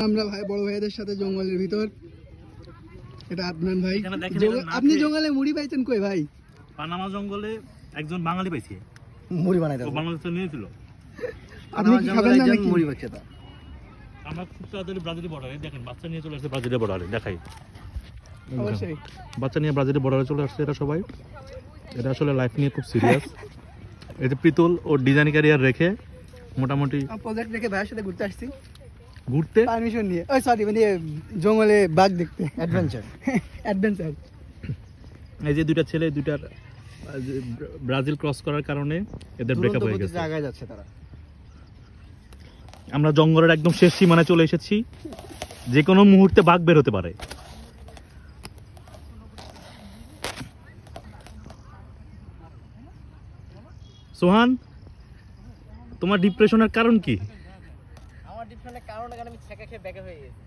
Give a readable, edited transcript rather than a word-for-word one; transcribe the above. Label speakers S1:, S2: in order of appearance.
S1: আমরা ভাই বড় ভাইদের সাথে জঙ্গলের ভিতর। এটা আদনান ভাই। আপনি জঙ্গলে মুড়ি পাইছেন কই ভাই?
S2: পানামা জঙ্গলে একজন বাঙালি পাইছে
S3: মুড়ি বানাইতে।
S2: ও বাংলাদেশ থেকে নিয়েছিল।
S1: আপনি কি খাবেন না নাকি?
S3: মুড়ি পাচ্ছে তা।
S2: আমরা খুব তাড়াতাড়ি ব্রাজিলের বর্ডারে দেখেন বাচ্চা নিয়ে চলে আসছে ব্রাজিলের বর্ডারে দেখাই।
S1: অবশ্যই
S2: বাচ্চা নিয়ে ব্রাজিলের বর্ডারে চলে আসছে এরা সবাই। এটা আসলে লাইফ নিয়ে খুব সিরিয়াস। এই যে পিতল ও ডিজাইন ক্যারিয়ার রেখে মোটামুটি
S1: প্রজেক্ট রেখে ভাইয়ের সাথে ঘুরতে আসছি,
S2: ঘুরতে
S1: পারমিশন নিয়ে। ওই সরি, মানে জঙ্গলে বাঘ দেখতে,
S3: অ্যাডভেঞ্চার।
S1: অ্যাডভেঞ্চার।
S2: এই যে দুইটা ছেলে দুইটার ব্রাজিল ক্রস করার কারণে এদের ব্রেকআপ হয়ে গেছে।
S3: জায়গায় যাচ্ছে তারা।
S2: আমরা জঙ্গলের একদম শেষ সীমানায় চলে এসেছি, যে কোনো মুহূর্তে বাঘ বের হতে পারে। সোহান, তোমার ডিপ্রেশনের কারণ কি?
S3: আমার ডিপ্রেশনের কারণ আমি ছেঁকা খেয়ে ব্যাকে হয়ে গেছি।